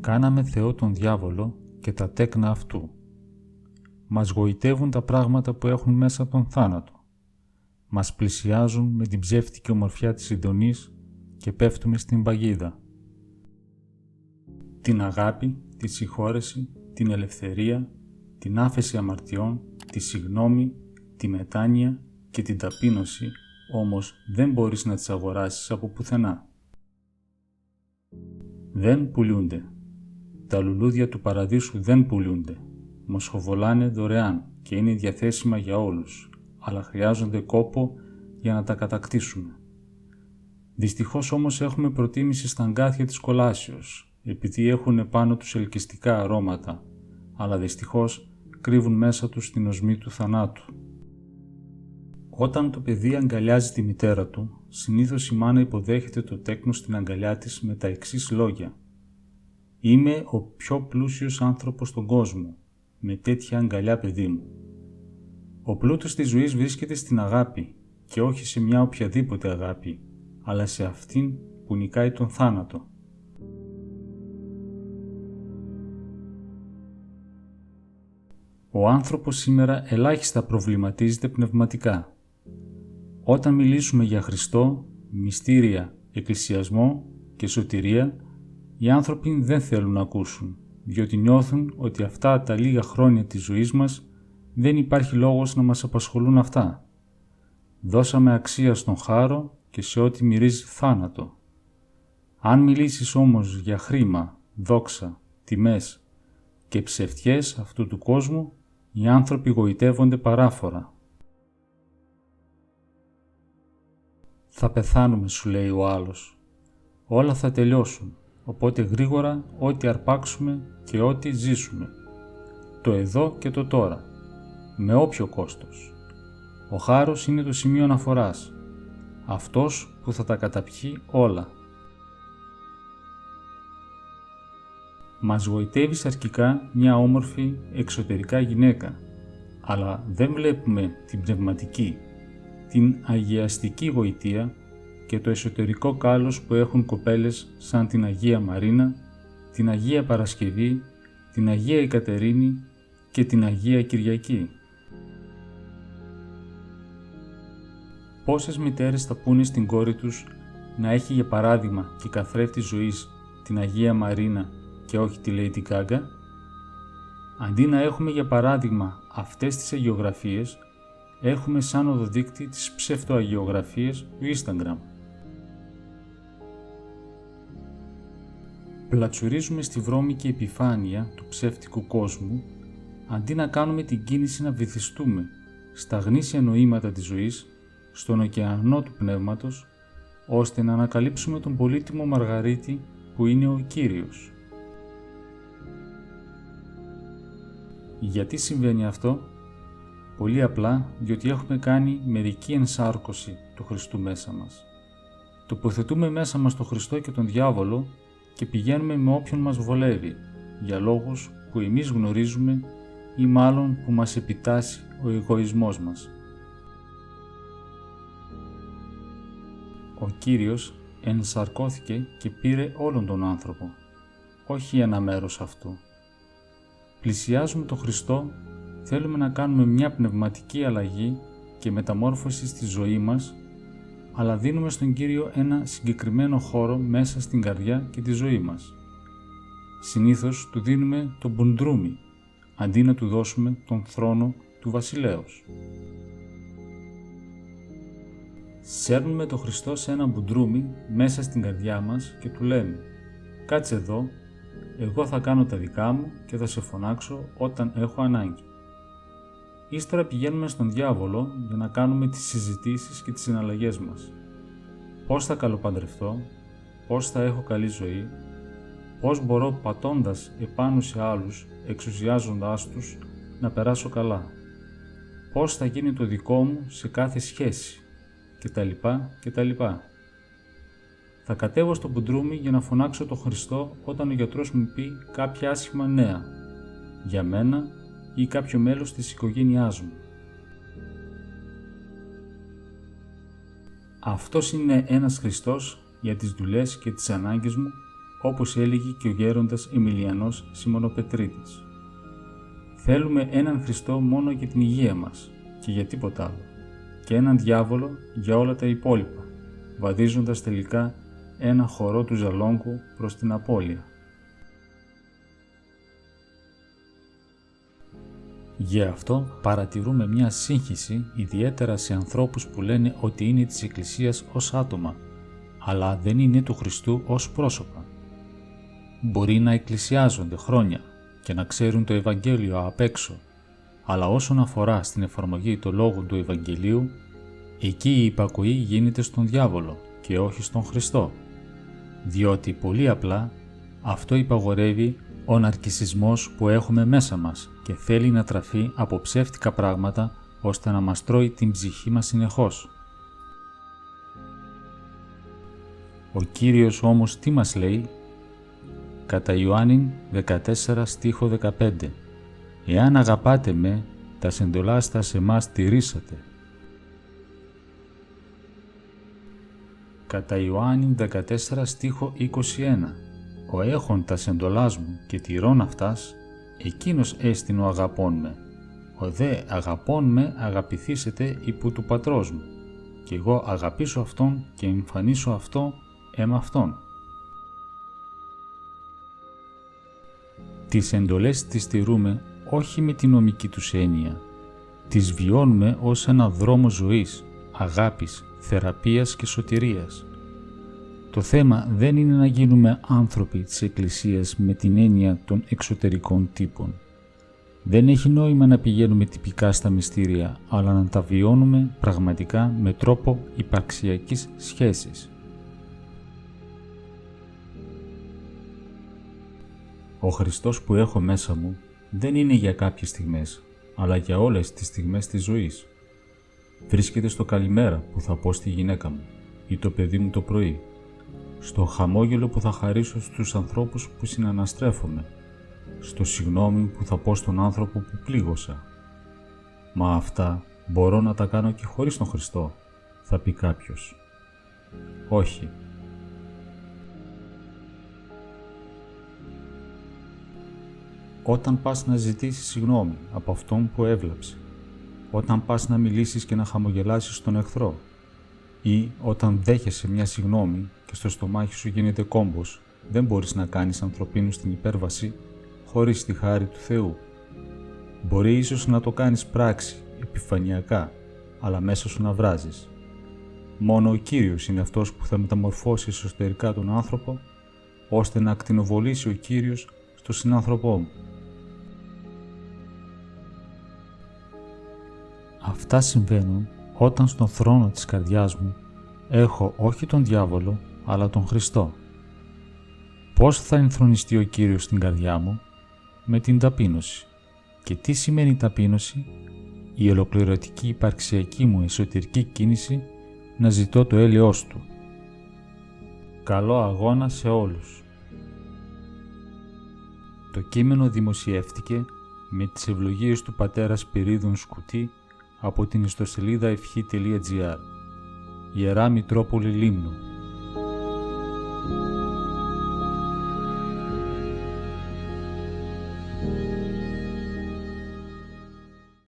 Κάναμε Θεό τον διάβολο και τα τέκνα αυτού. Μας γοητεύουν τα πράγματα που έχουν μέσα τον θάνατο. Μας πλησιάζουν με την ψεύτικη ομορφιά της συντονής και πέφτουμε στην παγίδα. Την αγάπη, τη συγχώρεση, την ελευθερία, την άφεση αμαρτιών, τη συγνώμη, τη μετάνοια και την ταπείνωση, όμως δεν μπορείς να τις αγοράσεις από πουθενά. Δεν πουλούνται. Τα λουλούδια του παραδείσου δεν πουλούνται. Μοσχοβολάνε δωρεάν και είναι διαθέσιμα για όλους, αλλά χρειάζονται κόπο για να τα κατακτήσουμε. Δυστυχώς όμως έχουμε προτίμηση στα αγκάθια της κολάσεως, επειδή έχουν επάνω τους ελκυστικά αρώματα, αλλά δυστυχώς κρύβουν μέσα τους την οσμή του θανάτου. Όταν το παιδί αγκαλιάζει τη μητέρα του, συνήθως η μάνα υποδέχεται το τέκνο στην αγκαλιά της με τα εξής λόγια: «Είμαι ο πιο πλούσιος άνθρωπος στον κόσμο, με τέτοια αγκαλιά, παιδί μου». Ο πλούτος της ζωής βρίσκεται στην αγάπη και όχι σε μια οποιαδήποτε αγάπη, αλλά σε αυτήν που νικάει τον θάνατο. Ο άνθρωπος σήμερα ελάχιστα προβληματίζεται πνευματικά. Όταν μιλήσουμε για Χριστό, μυστήρια, εκκλησιασμό και σωτηρία, οι άνθρωποι δεν θέλουν να ακούσουν, διότι νιώθουν ότι αυτά τα λίγα χρόνια της ζωής μας δεν υπάρχει λόγος να μας απασχολούν αυτά. Δώσαμε αξία στον χάρο και σε ό,τι μυρίζει θάνατο. Αν μιλήσεις όμως για χρήμα, δόξα, τιμές και ψευτιές αυτού του κόσμου, οι άνθρωποι γοητεύονται παράφορα. «Θα πεθάνουμε», σου λέει ο άλλος. «Όλα θα τελειώσουν, οπότε γρήγορα ό,τι αρπάξουμε και ό,τι ζήσουμε. Το εδώ και το τώρα, με όποιο κόστος. Ο χάρος είναι το σημείο αναφοράς, αυτός που θα τα καταπιεί όλα». Μας γοητεύει σαρκικά μια όμορφη εξωτερικά γυναίκα, αλλά δεν βλέπουμε την πνευματική, την αγιαστική γοητεία και το εσωτερικό κάλος που έχουν κοπέλες σαν την Αγία Μαρίνα, την Αγία Παρασκευή, την Αγία Εκατερίνη και την Αγία Κυριακή. Πόσες μητέρες θα πούνε στην κόρη τους να έχει για παράδειγμα και καθρέφτη ζωής την Αγία Μαρίνα και όχι τη Lady Gaga? Αντί να έχουμε για παράδειγμα αυτές τις αγιογραφίες, έχουμε σαν οδοδείκτη τις ψευτοαγιογραφίες του Instagram. Πλατσουρίζουμε στη βρώμικη επιφάνεια του ψεύτικου κόσμου, αντί να κάνουμε την κίνηση να βυθιστούμε στα γνήσια νοήματα της ζωής, στον ωκεανό του πνεύματος, ώστε να ανακαλύψουμε τον πολύτιμο Μαργαρίτη που είναι ο Κύριος. Γιατί συμβαίνει αυτό? Πολύ απλά διότι έχουμε κάνει μερική ενσάρκωση του Χριστού μέσα μας. Τοποθετούμε μέσα μας τον Χριστό και τον διάβολο και πηγαίνουμε με όποιον μας βολεύει, για λόγους που εμείς γνωρίζουμε ή μάλλον που μας επιτάσσει ο εγωισμός μας. Ο Κύριος ενσαρκώθηκε και πήρε όλον τον άνθρωπο, όχι ένα μέρος αυτού. Πλησιάζουμε τον Χριστό, θέλουμε να κάνουμε μια πνευματική αλλαγή και μεταμόρφωση στη ζωή μας, αλλά δίνουμε στον Κύριο ένα συγκεκριμένο χώρο μέσα στην καρδιά και τη ζωή μας. Συνήθως του δίνουμε τον μπουντρούμι, αντί να του δώσουμε τον θρόνο του βασιλέως. Σέρνουμε τον Χριστό σε ένα μπουντρούμι μέσα στην καρδιά μας και του λέμε: «Κάτσε εδώ, εγώ θα κάνω τα δικά μου και θα σε φωνάξω όταν έχω ανάγκη». Ύστερα πηγαίνουμε στον διάβολο για να κάνουμε τις συζητήσεις και τις συναλλαγές μας. Πώς θα καλοπαντρευτώ, πώς θα έχω καλή ζωή, πώς μπορώ πατώντας επάνω σε άλλους, εξουσιάζοντάς τους, να περάσω καλά, πώς θα γίνει το δικό μου σε κάθε σχέση, κτλ. κτλ. Θα κατέβω στο μπουντρούμι για να φωνάξω τον Χριστό όταν ο γιατρός μου πει κάποια άσχημα νέα, για μένα ή κάποιο μέλος της οικογένειάς μου. Αυτός είναι ένας Χριστός για τις δουλειές και τις ανάγκες μου, όπως έλεγε και ο γέροντας Εμιλιανός Σιμωνοπετρίτης. Θέλουμε έναν Χριστό μόνο για την υγεία μας και για τίποτα άλλο, και έναν διάβολο για όλα τα υπόλοιπα, βαδίζοντας τελικά ένα χορό του ζαλόγκου προς την απώλεια. Γι' αυτό παρατηρούμε μια σύγχυση ιδιαίτερα σε ανθρώπους που λένε ότι είναι της Εκκλησίας ως άτομα, αλλά δεν είναι του Χριστού ως πρόσωπα. Μπορεί να εκκλησιάζονται χρόνια και να ξέρουν το Ευαγγέλιο απ' έξω, αλλά όσον αφορά στην εφαρμογή των λόγων του Ευαγγελίου, εκεί η υπακοή γίνεται στον διάβολο και όχι στον Χριστό, διότι πολύ απλά αυτό υπαγορεύει ο ναρκισσισμός που έχουμε μέσα μας και θέλει να τραφεί από ψεύτικα πράγματα ώστε να μας τρώει την ψυχή μας συνεχώς. Ο Κύριος όμως τι μας λέει? Κατά Ιωάννην 14 στίχο 15 «Εάν αγαπάτε με, τας εντολάς τας εμάς τηρήσατε». Κατά Ιωάννην 14 στίχο 21 «Ο έχων τας εντολάς μου και τηρών αυτάς, εκείνος έστιν ο αγαπών με. Ο δε αγαπών με αγαπηθήσετε υπό του πατρός μου, και εγώ αγαπήσω αυτόν και εμφανίσω αυτό εμ' αυτόν». Τις εντολές τις τηρούμε όχι με την νομική τους έννοια. Τις βιώνουμε ως ένα δρόμο ζωής, αγάπης, θεραπείας και σωτηρίας. Το θέμα δεν είναι να γίνουμε άνθρωποι της Εκκλησίας με την έννοια των εξωτερικών τύπων. Δεν έχει νόημα να πηγαίνουμε τυπικά στα μυστήρια, αλλά να τα βιώνουμε πραγματικά με τρόπο υπαρξιακής σχέσης. Ο Χριστός που έχω μέσα μου δεν είναι για κάποιες στιγμές, αλλά για όλες τις στιγμές της ζωής. Βρίσκεται στο καλημέρα που θα πω στη γυναίκα μου ή το παιδί μου το πρωί, στο χαμόγελο που θα χαρίσω στους ανθρώπους που συναναστρέφομαι, στο συγγνώμη που θα πω στον άνθρωπο που πλήγωσα. Μα αυτά μπορώ να τα κάνω και χωρίς τον Χριστό, θα πει κάποιος. Όχι. Όταν πας να ζητήσεις συγγνώμη από αυτόν που έβλαψε, όταν πας να μιλήσεις και να χαμογελάσεις στον εχθρό, ή όταν δέχεσαι μια συγγνώμη και στο στομάχι σου γίνεται κόμπος, δεν μπορείς να κάνεις ανθρωπίνου την υπέρβαση χωρίς τη χάρη του Θεού. Μπορεί ίσως να το κάνεις πράξη, επιφανειακά, αλλά μέσα σου να βράζεις. Μόνο ο Κύριος είναι αυτός που θα μεταμορφώσει εσωτερικά τον άνθρωπο, ώστε να ακτινοβολήσει ο Κύριος στο συνάνθρωπό μου. Αυτά συμβαίνουν όταν στον θρόνο της καρδιάς μου έχω όχι τον διάβολο, αλλά τον Χριστό. Πώς θα ενθρονιστεί ο Κύριος στην καρδιά μου? Με την ταπείνωση. Και τι σημαίνει ταπείνωση? Η ολοκληρωτική υπαρξιακή μου εσωτερική κίνηση να ζητώ το έλεος Του. Καλό αγώνα σε όλους. Το κείμενο δημοσιεύτηκε με τις ευλογίες του πατέρα Σπυρίδων Σκουτή από την ιστοσελίδα ευχή.gr. Ιερά Μητρόπολη Λίμνου.